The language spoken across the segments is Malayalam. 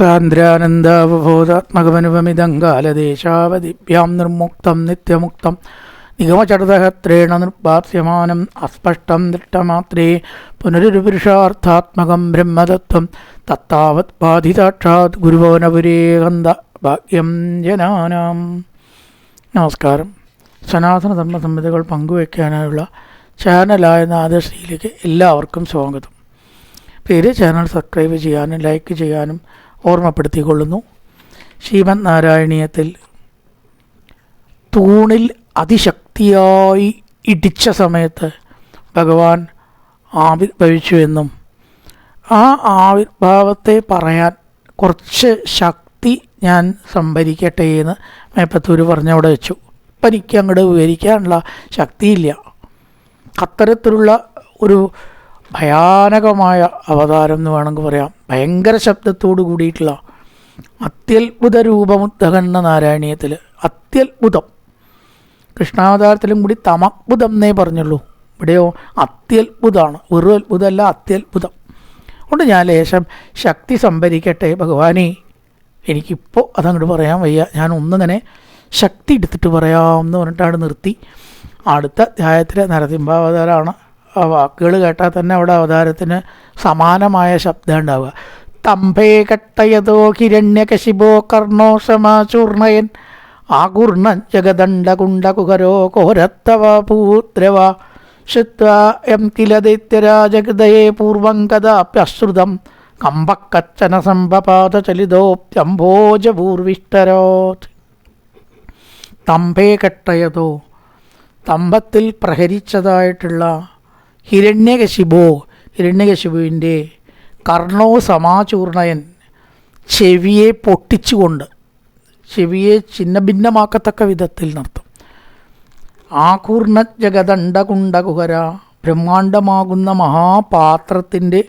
സാന്ദ്രാനന്ദാവബോധാത്മകമനുപമിതം കാലദേശാവധിഭ്യാം നിർമുക്തം നിത്യമുക്തം നിഗമചടതഹത്രേണ നിർഭാസ്യമാനം അസ്പഷ്ടം ദൃഷ്ടമാത്രേ പുനരുപുരുഷാർത്ഥാത്മകം ബ്രഹ്മതത്വം തത്താവത് ബാധിതാക്ഷാത് ഗുരുഭവനപുരേകന്ത ഭാഗ്യം ജനാനാം. നമസ്കാരം. സനാതന ധർമ്മ സംഹിതകൾ പങ്കുവയ്ക്കാനായുള്ള ചാനലായ നാദശ്രീയിലേക്ക് എല്ലാവർക്കും സ്വാഗതം. പേര് ചാനൽ സബ്സ്ക്രൈബ് ചെയ്യാനും ലൈക്ക് ചെയ്യാനും ഓർമ്മപ്പെടുത്തിക്കൊള്ളുന്നു. ശ്രീമദ് നാരായണീയത്തിൽ തൂണിൽ അതിശക്തിയായി ഇടിച്ച സമയത്ത് ഭഗവാൻ ആവിർഭവിച്ചുവെന്നും ആ ആവിർഭാവത്തെ പറയാൻ കുറച്ച് ശക്തി ഞാൻ സംഭരിക്കട്ടെ എന്ന് മേപ്പത്തൂർ പറഞ്ഞവിടെ വെച്ചു. ഇപ്പം എനിക്ക് അങ്ങോട്ട് വിവരിക്കാനുള്ള ശക്തിയില്ല. അത്തരത്തിലുള്ള ഒരു ഭയാനകമായ അവതാരം എന്ന് വേണമെങ്കിൽ പറയാം. ഭയങ്കര ശബ്ദത്തോട് കൂടിയിട്ടുള്ള അത്യത്ഭുത രൂപമുദ്ധകണ്ണ നാരായണീയത്തിൽ അത്യത്ഭുതം. കൃഷ്ണാവതാരത്തിലും കൂടി തമത്ഭുതം എന്നേ പറഞ്ഞുള്ളൂ. ഇവിടെയോ അത്യത്ഭുതമാണ്. വെറും അത്ഭുതമല്ല, അത്യത്ഭുതം. അതുകൊണ്ട് ഞാൻ ലേശം ശക്തി സംഭരിക്കട്ടെ ഭഗവാനെ. എനിക്കിപ്പോൾ അതങ്ങോട്ട് പറയാൻ വയ്യ. ഞാൻ ഒന്നിങ്ങനെ ശക്തി എടുത്തിട്ട് പറയാമെന്ന് പറഞ്ഞിട്ടാണ് നിർത്തി. അടുത്ത അധ്യായത്തിലെ നരസിംഹാവതാരമാണ്. ആ വാക്കുകൾ കേട്ടാൽ തന്നെ അവിടെ അവതാരത്തിന് സമാനമായ ശബ്ദം ഉണ്ടാവുക. തമ്പേ കട്ടയതോ ഹിരണ്യകശിപോ കർണോ സമാചൂർണയൻ ആകുർണ ജഗദണ്ഡകുണ്ടകുഹരോ കോരത്തവ പൂദ്രവ ശ്രുത്വാ യം കില ദൈത്യരാജഗൃതയേ പൂർവം കഥാപ്യശ്രുതം കമ്പക്കച്ചന സംഭപാതചലിതോപ്യംഭോജപൂർവിഷ്ടരോത്. തമ്പേ കട്ടയതോ, തമ്പത്തിൽ പ്രഹരിച്ചതായിട്ടുള്ള ഹിരണ്യകശിപുവിൻ്റെ കർണോ സമാചൂർണയൻ, ചെവിയെ പൊട്ടിച്ചുകൊണ്ട്, ചെവിയെ ഛിന്ന ഭിന്നമാക്കത്തക്ക വിധത്തിൽ നിർത്തും. ആകൂർണ ജഗദണ്ഡകുണ്ടകുഹര, ബ്രഹ്മാണ്ഡമാകുന്ന മഹാപാത്രത്തിൻ്റെ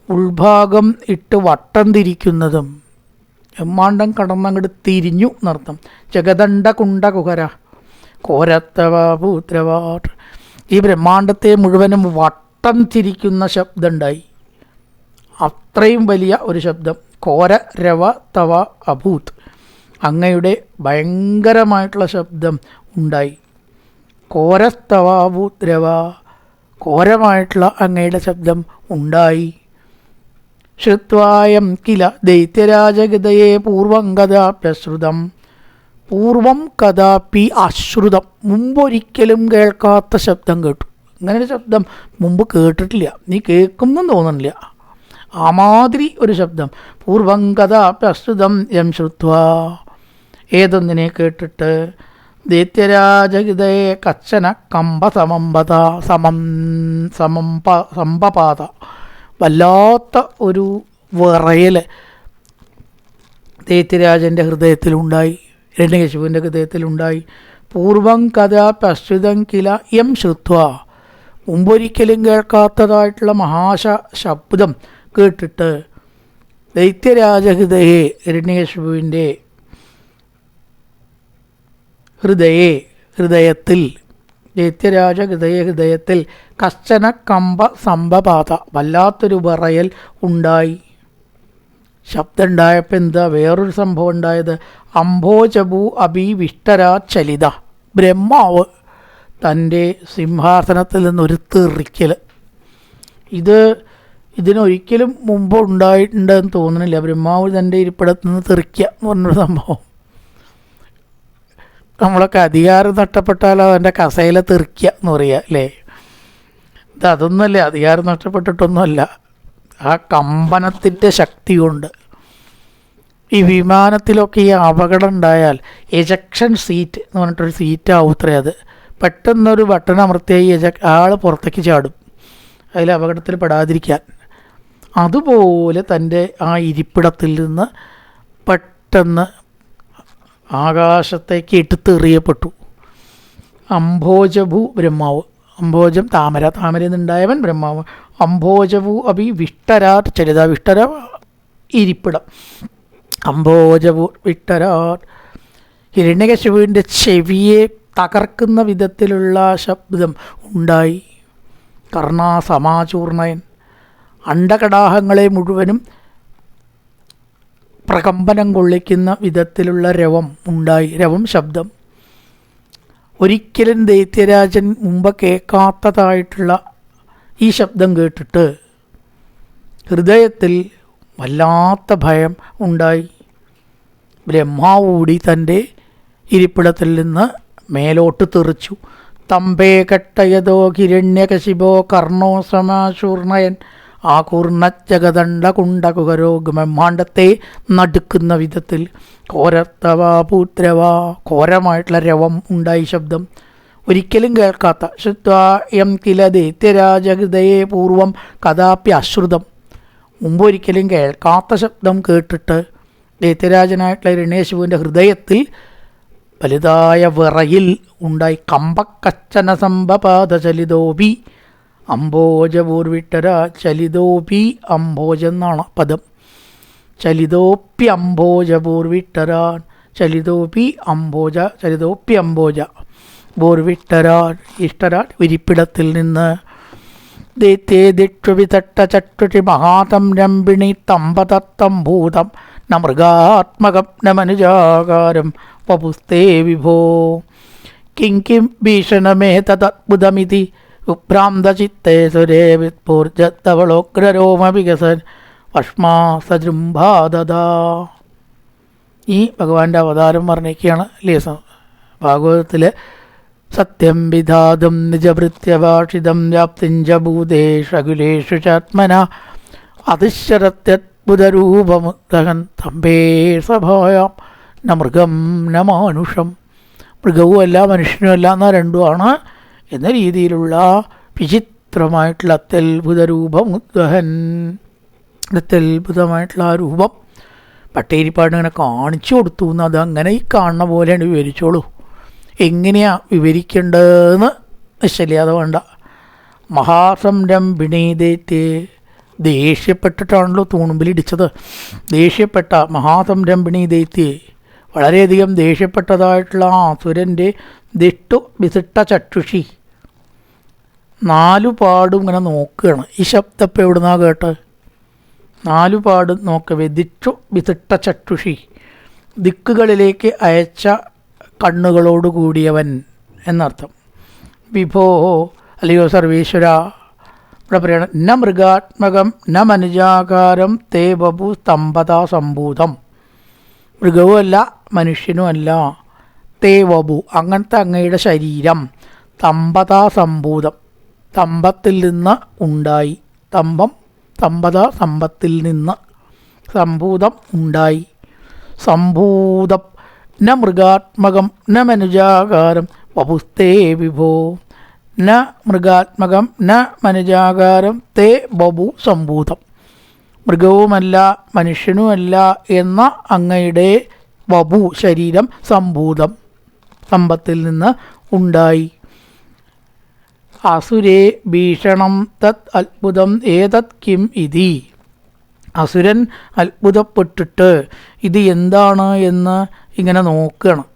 ഉൾഭാഗം ഇട്ട് വട്ടം തിരിക്കുന്നതും, ബ്രഹ്മാണ്ഡം കടന്നങ്ങോട്ട് തിരിഞ്ഞു എന്നർത്ഥം. ജഗദണ്ഡകുണ്ടകുഹര കോരത്തവ പൂത്രവാട്ട്, ഈ ബ്രഹ്മാണ്ഡത്തെ മുഴുവനും വട്ടം തിരിക്കുന്ന ശബ്ദമുണ്ടായി. അത്രയും വലിയ ഒരു ശബ്ദം. കോര രവ തവ അഭൂത്, അങ്ങയുടെ ഭയങ്കരമായിട്ടുള്ള ശബ്ദം ഉണ്ടായി. കോരസ്തവ അഭൂത് രവ, ഘോരമായിട്ടുള്ള അങ്ങയുടെ ശബ്ദം ഉണ്ടായി. ശ്രുത്വായം കില ദൈത്യരാജഗതയെ പൂർവം കഥാപ്യശ്രുതം, പൂർവം കഥാപി അശ്രുതം, മുമ്പൊരിക്കലും കേൾക്കാത്ത ശബ്ദം കേട്ടു. അങ്ങനെ ഒരു ശബ്ദം മുമ്പ് കേട്ടിട്ടില്ല, നീ കേൾക്കുമെന്നും തോന്നുന്നില്ല. ആമാതിരി ഒരു ശബ്ദം. പൂർവം കഥാപ്യശ്രുതം യം ശ്രുത്വാ, ഏതൊന്നിനെ കേട്ടിട്ട്, ദൈത്യരാജഗൃതയെ കച്ചന കമ്പ സംഭപാത, വല്ലാത്ത ഒരു വിറയൽ ദൈത്യരാജൻ്റെ ഹൃദയത്തിലുണ്ടായി, ഹിരണ്യകശിപുവിൻ്റെ ഹൃദയത്തിലുണ്ടായി. പൂർവം കഥാപ്യശ്രുതം കില യം ശ്രുത്വാ, മുമ്പൊരിക്കലും കേൾക്കാത്തതായിട്ടുള്ള ശബ്ദം കേട്ടിട്ട് ദൈത്യരാജഹൃദയെ, ഹിരണ്യകശിപുവിൻ്റെ ഹൃദയത്തിൽ, ദൈത്യരാജഹൃദയത്തിൽ കശ്ചന കമ്പ സംഭപാത, വല്ലാത്തൊരു വിറയൽ ഉണ്ടായി. ശബ്ദം ഉണ്ടായപ്പോൾ എന്താ വേറൊരു സംഭവം ഉണ്ടായത്? അംഭോജഭൂ അഭിവിഷ്ടരാ ചലിത, ബ്രഹ്മാവ് തൻ്റെ സിംഹാസനത്തിൽ നിന്നൊരു തെറിക്കൽ. ഇതിനൊരിക്കലും മുമ്പ് ഉണ്ടായിട്ടുണ്ടെന്ന് തോന്നുന്നില്ല. ബ്രഹ്മാവ് തൻ്റെ ഇരിപ്പിടത്ത് നിന്ന് തെറിക്കുക എന്ന് പറഞ്ഞൊരു സംഭവം. നമ്മളൊക്കെ അധികാരം നഷ്ടപ്പെട്ടാൽ അവൻ്റെ കസേല തെറിക്കുക എന്ന് പറയുക അല്ലേ? അതൊന്നുമല്ല, അധികാരം നഷ്ടപ്പെട്ടിട്ടൊന്നുമല്ല. ആ കമ്പനത്തിൻ്റെ ശക്തി കൊണ്ട്. ഈ വിമാനത്തിലൊക്കെ ഈ അപകടം ഉണ്ടായാൽ എജക്ഷൻ സീറ്റ് എന്ന് പറഞ്ഞിട്ടൊരു സീറ്റാവൂത്രേ അത്. പെട്ടെന്നൊരു ബട്ടൺ അമർത്തിയായി ആൾ പുറത്തേക്ക് ചാടും, അതിൽ അപകടത്തിൽ പെടാതിരിക്കാൻ. അതുപോലെ തൻ്റെ ആ ഇരിപ്പിടത്തിൽ നിന്ന് പെട്ടെന്ന് ആകാശത്തേക്ക് എടുത്തെറിയപ്പെട്ടു. അംഭോജഭൂ ബ്രഹ്മാവ്, അംഭോജം താമര, താമരയിൽ നിന്നുണ്ടായവൻ ബ്രഹ്മാവ്. അംഭോജഭൂ അഭി വിഷ്ടരാട്ട് ചരിത, വിഷ്ടര ഇരിപ്പിടം, അംഭോജഭൂ വിഷ്ടരാട്ട്. ഹിരണ്യകശിപുവിൻ്റെ ചെവിയെ തകർക്കുന്ന വിധത്തിലുള്ള ശബ്ദം ഉണ്ടായി. കർണാ സമാചൂർണയൻ, അണ്ടകടാഹങ്ങളെ മുഴുവനും പ്രകമ്പനം കൊള്ളിക്കുന്ന വിധത്തിലുള്ള രവം ഉണ്ടായി. രവം ശബ്ദം. ഒരിക്കലും ദൈത്യരാജൻ മുമ്പ് കേൾക്കാത്തതായിട്ടുള്ള ഈ ശബ്ദം കേട്ടിട്ട് ഹൃദയത്തിൽ വല്ലാത്ത ഭയം ഉണ്ടായി. ബ്രഹ്മാവ് കൂടി തൻ്റെ ഇരിപ്പിടത്തിൽ നിന്ന് മേലോട്ട് തെറിച്ചു. തമ്പേ കട്ടയതോ ഹിരണ്യകശിപോ കർണോ സമാശൂർണയൻ ആകൂർണജഗദണ്ഡ കുണ്ടകുകരോ ബ്രഹ്മാണ്ടത്തെ നടുക്കുന്ന വിധത്തിൽ ഘോരത്തവാ പൂത്രവാ ഘോരമായിട്ടുള്ള രവം ഉണ്ടായി. ശബ്ദം ഒരിക്കലും കേൾക്കാത്ത. ശ്രുത്വായം കില ദൈത്യരാജഹൃദയേ പൂർവം കഥാപ്യ അശ്രുതം. മുമ്പൊരിക്കലും കേൾക്കാത്ത ശബ്ദം കേട്ടിട്ട് ദൈത്യരാജനായിട്ടുള്ള ഹിരണ്യകശിപുവിൻ്റെ ഹൃദയത്തിൽ വലുതായ വിറയിൽ ഉണ്ടായി. കമ്പക്കച്ചന സംഭപാത ചലിതോപി അംഭോജപൂർവിട്ടര. ചലിതോപി അംഭോജ എന്നാണ് പദം. ചലിതോപ്പി അംഭോജപൂർവിട്ടരാൻ. ചലിതോപി അംഭോജ. ചലിതോപ്പി അംഭോജ ബോർവിട്ടരാൻ. ഇഷ്ടരാൻ വിരിപ്പിടത്തിൽ നിന്ന്. ദൈത്യേ ദിക്ഷുവിതട്ട ചക്ഷുഷി മഹാതം രംഭിണി തമ്പതത്തം ഭൂതം ന മൃഗാത്മകം ന മനുജാകാരം വപുസ്തേ വിഭോ. കിം കിം ഭീഷണമേ തദ്ഭുതമിതി ഉഭ്രാന്തചിത്തേ സുരേ വിത്പൂർജത്തവളോഗ്രരോമവികസൻ ഭഷ്മാ സജൃംഭാദദാ. ഈ ഭഗവാന്റെ അവതാരം വർണ്ണിക്കുകയാണ് ലേസം. ഭാഗവതത്തിൽ സത്യം വിധാതും നിജഭൃത്യഭാഷിതം വ്യാപ്തിഞ്ച ഭൂതേഷകുലേഷു ചാത്മന അതിശരത്യത്ഭുതരൂപമുദഹൻ തമ്പേ സഭായാം ന മൃഗം ന മാനുഷം. മൃഗവുമല്ല മനുഷ്യനുമല്ല എന്ന രണ്ടുമാണ് എന്ന രീതിയിലുള്ള വിചിത്രമായിട്ടുള്ള അത്യത്ഭുത രൂപമുദ്വഹൻ. അത്യത്ഭുതമായിട്ടുള്ള ആ രൂപം പട്ടേരിപ്പാട് ഇങ്ങനെ കാണിച്ചു കൊടുത്തു എന്ന് അത് അങ്ങനെ ഈ കാണുന്ന പോലെയാണ് വിവരിച്ചോളൂ. എങ്ങനെയാണ് വിവരിക്കേണ്ടതെന്ന് നിശ്ചയില്ലാതെ വേണ്ട. മഹാസംരംഭിണി ദൈത്യേ. ദേഷ്യപ്പെട്ടിട്ടാണല്ലോ തൂണുമ്പിലിടിച്ചത്. ദേഷ്യപ്പെട്ട മഹാസംരംഭിണി ദൈത്യേ, വളരെയധികം ദേഷ്യപ്പെട്ടതായിട്ടുള്ള ആ അസുരൻ്റെ ദിഷ്ടു വിസിട്ട ചക്ഷുഷി, നാലുപാടും ഇങ്ങനെ നോക്കുകയാണ്. ഈ ശബ്ദം ഇപ്പം എവിടുന്നാ കേട്ട്? നാലുപാടും നോക്കവേ. ദിക്ഷു വിസിട്ട ചക്ഷുഷി, ദിക്കുകളിലേക്ക് അയച്ച കണ്ണുകളോട് കൂടിയവൻ എന്നർത്ഥം. വിഭോ അല്ലയോ സർവേശ്വര. ഇവിടെ പറയണം ന മൃഗാത്മകം ന മനുജാകാരം തേ ബഭു സ്തംഭതാ സംഭൂതം. മൃഗവുമല്ല മനുഷ്യനുമല്ല. തേ വബു അങ്ങനത്തെ അങ്ങയുടെ ശരീരം തമ്പതാ സംഭൂതം തമ്പത്തിൽ നിന്ന് ഉണ്ടായി. തമ്പം തമ്പത സമ്പത്തിൽ നിന്ന് സംഭൂതം ഉണ്ടായി. സംഭൂതം ന മൃഗാത്മകം ന മനുജാകാരം വപുസ്തേ വിഭോ. ന മൃഗാത്മകം ന മനുജാകാരം തേ ബഭു സംഭൂതം. മൃഗവുമല്ല മനുഷ്യനുമല്ല എന്ന അങ്ങയുടെ വപു ശരീരം സംഭൂതം സമ്പത്തിൽ നിന്ന് ഉണ്ടായി. അസുരേ ഭീഷണം തത് അത്ഭുതം ഏതത് കിം ഇതി. അസുരൻ അത്ഭുതപ്പെട്ടിട്ട് ഇത് എന്താണ് എന്ന് ഇങ്ങനെ നോക്കണം.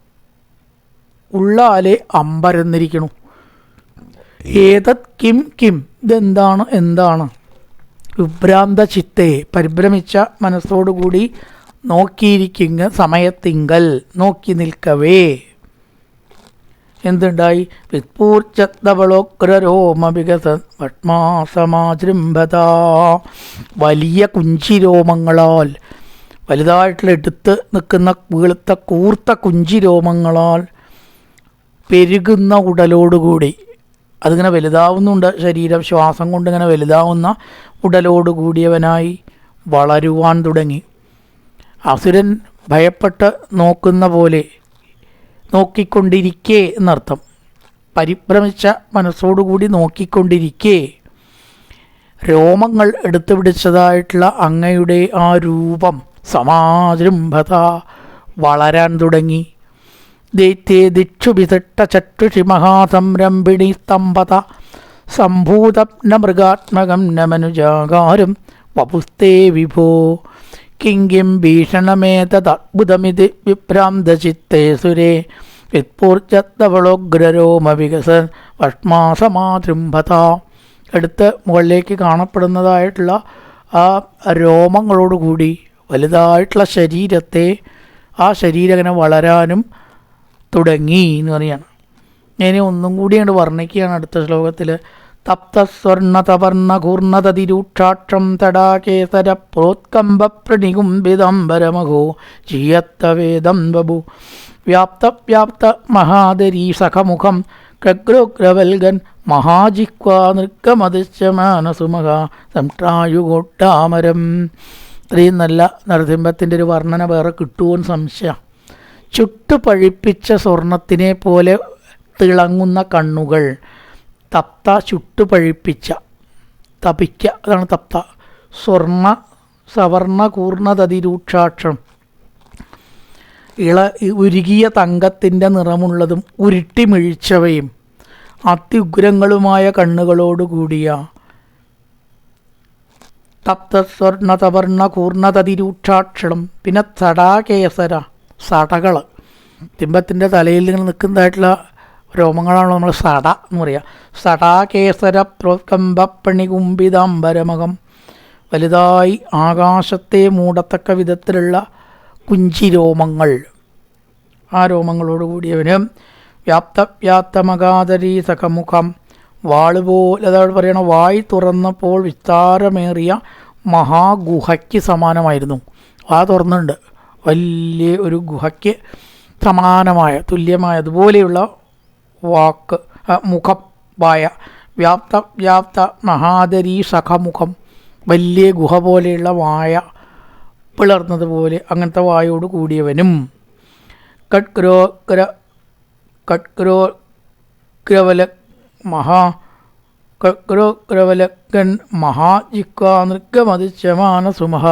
ഉള്ളാലെ അമ്പരന്നിരിക്കണു. ഏതത് കിം കിം, ഇതെന്താണ് എന്താണ്. വിഭ്രാന്ത ചിത്തെ, പരിഭ്രമിച്ച മനസ്സോടുകൂടി നോക്കിയിരിക്കുന്ന സമയത്തിങ്കൽ നോക്കി നിൽക്കവേ എന്തുണ്ടായി? വിത്പൂർച്ചത്തവളോഗ്രരോമവികസൻ ഭഷ്മാസമാജൃംഭത. വലിയ കുഞ്ചിരോമങ്ങളാൽ, വലുതായിട്ടുള്ള എടുത്ത് നിൽക്കുന്ന വീളുത്ത കൂർത്ത കുഞ്ചിരോമങ്ങളാൽ പെരുകുന്ന ഉടലോടുകൂടി, അതിങ്ങനെ വലുതാവുന്നുണ്ട് ശരീരം, ശ്വാസം കൊണ്ടിങ്ങനെ വലുതാവുന്ന ഉടലോടുകൂടിയവനായി വളരുവാൻ തുടങ്ങി. അസുരൻ ഭയപ്പെട്ട് നോക്കുന്ന പോലെ നോക്കിക്കൊണ്ടിരിക്കേ എന്നർത്ഥം. പരിഭ്രമിച്ച മനസ്സോടുകൂടി നോക്കിക്കൊണ്ടിരിക്കേ രോമങ്ങൾ എടുത്തു പിടിച്ചതായിട്ടുള്ള അങ്ങയുടെ ആ രൂപം സമാജൃംഭത വളരാൻ തുടങ്ങി. ദൈത്യേ ദിക്ഷു വിസിട്ട ചക്ഷുഷി മഹാസംരംഭിണി സ്തംഭത സംഭൂതം ന മൃഗാത്മകം ന മനുജാകാരം വപുസ്തേ വിഭോ. കിം കിം ഭീഷണമേതദ്ഭുതമിതി വിഭ്രാന്തചിത്തേ സുരേ വിത്പൂർജത്തവളോഗ്രരോമവികസൻ ഭഷ്മാസമാജൃംഭത. എടുത്ത് മുകളിലേക്ക് കാണപ്പെടുന്നതായിട്ടുള്ള ആ രോമങ്ങളോടുകൂടി വലുതായിട്ടുള്ള ശരീരത്തെ, ആ ശരീരം അങ്ങനെ വളരാനും തുടങ്ങി എന്ന് പറയാണ്. ഇനി ഒന്നും കൂടി അങ്ങോട്ട് വർണ്ണിക്കുകയാണ് അടുത്ത ശ്ലോകത്തിൽ. തപ്തസ്വർണതവർണ കൂർണതതിരൂക്ഷാക്ഷം തടാകേസര പ്രോത്കമ്പ പ്രണികുംബിതംബരമഹോ ചീയത്തവേദം ബഭു വ്യാപ്ത മഹാദരീ സഖമുഖം ക്രഗ്രോഗ്രവൽഗൻ മഹാജിക്വാ നൃക്കമതിശമാനസുമഹ സംട്രായുഗോട്ടാമരം. ഇത്രയും നല്ല നരസിംഹത്തിൻ്റെ ഒരു വർണ്ണന വേറെ കിട്ടുമോന്ന് സംശയം. ചുട്ടുപഴിപ്പിച്ച സ്വർണത്തിനെ പോലെ തിളങ്ങുന്ന കണ്ണുകൾ, തപ്ത ചുട്ടുപഴിപ്പിച്ച, തപിക്ക അതാണ് തപ്ത. സ്വർണ സവർണ കൂർണതതിരൂക്ഷാക്ഷം, ഉരുകിയ തങ്കത്തിൻ്റെ നിറമുള്ളതും ഉരുട്ടിമിഴിച്ചവയും അത്യുഗ്രങ്ങളുമായ കണ്ണുകളോടുകൂടിയ തപ്തസ്വർണതവർണ കൂർണതതിരൂക്ഷാക്ഷണം. പിന്നെ സടാകേസര, സടകൾ, തിമ്പത്തിൻ്റെ തലയിൽ നിങ്ങൾ നിൽക്കുന്നതായിട്ടുള്ള രോമങ്ങളാണല്ലോ നമ്മൾ സട എന്ന് പറയുക. സടാകേസര പ്രോത്കമ്പണികുംബിതാംബരമകം, വലുതായി ആകാശത്തെ മൂടത്തക്ക വിധത്തിലുള്ള കുഞ്ചിരോമങ്ങൾ, ആ രോമങ്ങളോട് കൂടിയവന്. വ്യാപ്തമകാതരീ സഖമുഖം, വാളുപോലെ, അതോട് പറയണ വായി തുറന്നപ്പോൾ വിസ്താരമേറിയ മഹാഗുഹയ്ക്ക് സമാനമായിരുന്നു. വാ തുറന്നുണ്ട്, വലിയ ഒരു ഗുഹയ്ക്ക് സമാനമായ തുല്യമായ അതുപോലെയുള്ള വാക്ക് മുഖം, വായ. വ്യാപ്ത മഹാദരീ സഖമുഖം, വലിയ ഗുഹ പോലെയുള്ള വായ, പിളർന്നതുപോലെ അങ്ങനത്തെ വായോട് കൂടിയവനും. ഗ്രവലക്കൻ മഹാജിക്വാ നൃക്കമതിശമാനസുമഹ.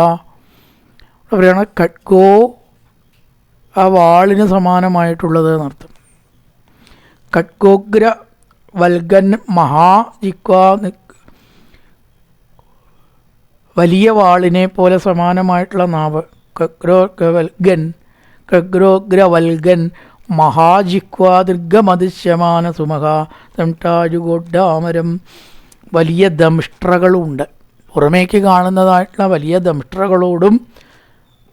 പറയണ ഖഡ്ഗോ, ആ വാളിന് സമാനമായിട്ടുള്ളത് എന്നർത്ഥം. ഖഡ്ഗോഗ്ര വൽഗൻ മഹാജിക്വാ, വലിയ വാളിനെ പോലെ സമാനമായിട്ടുള്ള നാവ്. ഖഗ്രോഗ്രവൽഗൻ മഹാജിക്വാ ദീർഘമതിശമാന സുമഹ സംട്ടാജുഗോഡാമരം. വലിയ ദംഷ്ട്രകളുണ്ട്, പുറമേക്ക് കാണുന്നതായിട്ടുള്ള വലിയ ദംഷ്ട്രകളോടും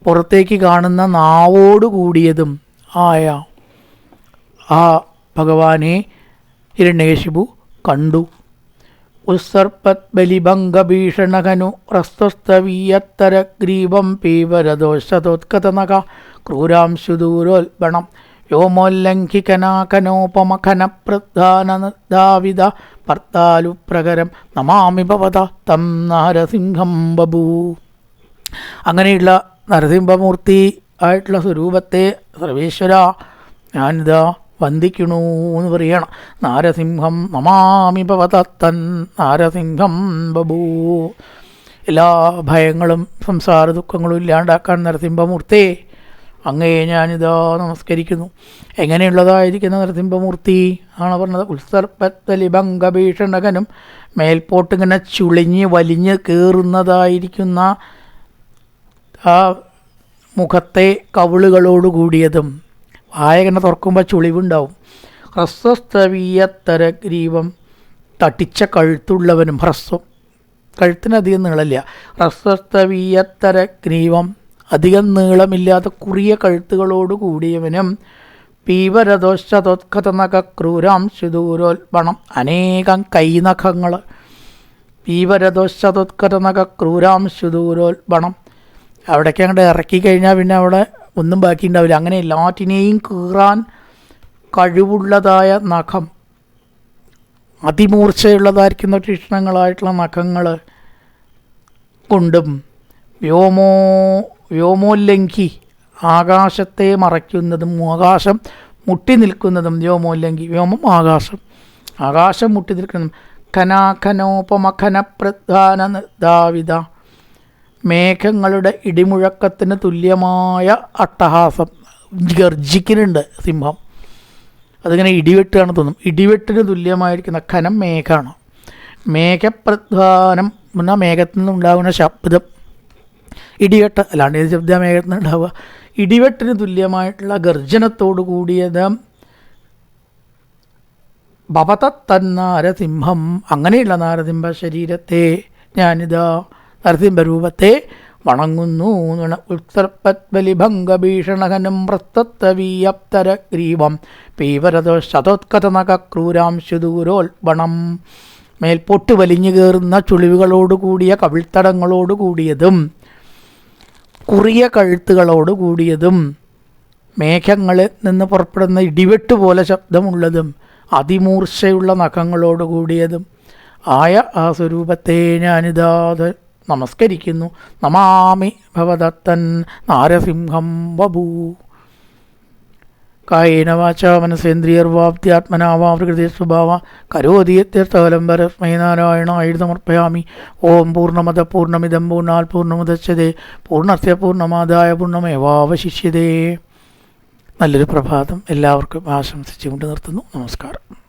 പുറത്തേക്ക് കാണുന്ന നാവോട് കൂടിയതും ആയ ആ ഭഗവാനെ ഹിരണ്യകശിപു കണ്ടു. ഉത്സർപ്പത് ബലിഭംഗഭീഷണകനു റസ്തസ്തവീയത്തരഗ്രീവം പീവരദോഷതോത്കതനക ക്രൂരാംശുദൂരോൽബണം വ്യോമോല്ലംഘികനാകനോപമഖനപ്രധാനധാവിത പർത്താലുപ്രകരം നമാമി ഭവത തം നാരസിംഹം ബഭൂ. അങ്ങനെയുള്ള നരസിംഹമൂർത്തി ആയിട്ടുള്ള സ്വരൂപത്തെ സർവേശ്വര ഞാനിതാ വന്ദിക്കണു എന്ന് പറയണം. നാരസിംഹം നമാമി ഭവതത്തൻ നാരസിംഹം ബഭൂ. എല്ലാ ഭയങ്ങളും സംസാര ദുഃഖങ്ങളും ഇല്ലാണ്ടാക്കാൻ നരസിംഹമൂർത്തി അങ്ങയെ ഞാനിതാ നമസ്കരിക്കുന്നു. എങ്ങനെയുള്ളതായിരിക്കുന്ന നരസിംഹമൂർത്തി ആണ് പറഞ്ഞത്. ഉത്സർപ്പത്തലിഭംഗഭീഷണകനും, മേൽപോട്ടിങ്ങനെ ചുളിഞ്ഞ് വലിഞ്ഞ് കയറുന്നതായിരിക്കുന്ന ആ മുഖത്തെ കവിളുകളോട് കൂടിയതും, വായകനെ തുറക്കുമ്പോൾ ചുളിവുണ്ടാവും. ഹ്രസ്വസ്തവീയത്തരഗ്രീവം, തട്ടിച്ച കഴുത്തുള്ളവനും, ഹ്രസ്വം കഴുത്തിനധികം നീളമില്ല. ഹ്രസ്വസ്തവീയത്തരഗ്രീവം, അധികം നീളമില്ലാത്ത കുറിയ കഴുത്തുകളോട് കൂടിയവനും. പീവരദോഷതോത്കതനക ക്രൂരാംശുദൂരോൽബണം, അനേകം കൈനഖങ്ങൾ. പീവരദോഷതോത്കതനക ക്രൂരാംശുദൂരോൽബണം, അവിടേക്ക് അങ്ങോട്ട് ഇറക്കി കഴിഞ്ഞാൽ പിന്നെ അവിടെ ഒന്നും ബാക്കി ഉണ്ടാവില്ല. അങ്ങനെ എല്ലാറ്റിനെയും കീറാൻ കഴിവുള്ളതായ നഖം, അതിമൂർച്ചയുള്ളതായിരിക്കുന്ന തീക്ഷ്ണങ്ങളായിട്ടുള്ള നഖങ്ങൾ കൊണ്ടും. വ്യോമോല്ലംഘി, ആകാശത്തെ മറയ്ക്കുന്നതും ആകാശം മുട്ടി നിൽക്കുന്നതും. വ്യോമോല്ലംഘി, വ്യോമം ആകാശം, ആകാശം മുട്ടി നിൽക്കുന്നതും. ഖനാഖനോപമഖനപ്രധാനധാവിത, മേഘങ്ങളുടെ ഇടിമുഴക്കത്തിന് തുല്യമായ അട്ടഹാസം, ഗർജിക്കുന്നുണ്ട് സിംഹം. അതിങ്ങനെ ഇടിവെട്ടാണ് തോന്നും. ഇടിവെട്ടിന് തുല്യമായിരിക്കുന്ന ഖനം മേഘമാണ്. മേഘപ്രധാനം എന്നാൽ മേഘത്തിൽ നിന്നുണ്ടാകുന്ന ശബ്ദം, ഇടിവെട്ട് അല്ലാണ്ട് ഏത് ശബ്ദ മേഘത്തിൽ നിന്നുണ്ടാവുക. ഇടിവെട്ടിന് തുല്യമായിട്ടുള്ള ഗർജനത്തോടു കൂടിയത് ഭവതത്തന്നാരസിംഹം. അങ്ങനെയുള്ള നാരസിംഹ ശരീരത്തെ ഞാനിതാ, നരസിംഹരൂപത്തെ വണങ്ങുന്നു ഉത്തരപത്ബലിഭംഗഭീഷണഹനം പ്രസ്തത്തവീയപ്തരഗ്രീവം പീവരതോ ശതോത്കഥനക ക്രൂരാം ശുദൂരോൽബണം. മേൽപോട്ട് വലിഞ്ഞു കയറുന്ന ചുളിവുകളോടുകൂടിയ കവിൾത്തടങ്ങളോടുകൂടിയതും കുറിയ കഴുത്തുകളോട് കൂടിയതും മേഘങ്ങളിൽ നിന്ന് പുറപ്പെടുന്ന ഇടിവെട്ട് പോലെ ശബ്ദമുള്ളതും അതിമൂർച്ചയുള്ള നഖങ്ങളോട് കൂടിയതും ആയ ആ സ്വരൂപത്തെ ഞാനിതാ നമസ്കരിക്കുന്നു. നമാമി ഭവദത്തൻ നാരസിംഹം വഭൂ. കായേന വാചാ മനസേന്ദ്രിയർവാപ്ത്യാത്മനാ വാ പ്രകൃതി സ്വഭാവ കരോതി യത്യർത്ഥഫലം പരസ്മൈ നാരായണായ സമർപ്പയാമി. ഓം പൂർണ്ണമദ പൂർണ്ണമിദം പൂർണ്ണാൽ പൂർണ്ണമുദച്യതേ പൂർണ്ണസ്യ പൂർണ്ണമാദായ പൂർണ്ണമേവാവശിഷ്യതേ. നല്ലൊരു പ്രഭാതം എല്ലാവർക്കും ആശംസിച്ചുകൊണ്ട് നിർത്തുന്നു. നമസ്കാരം.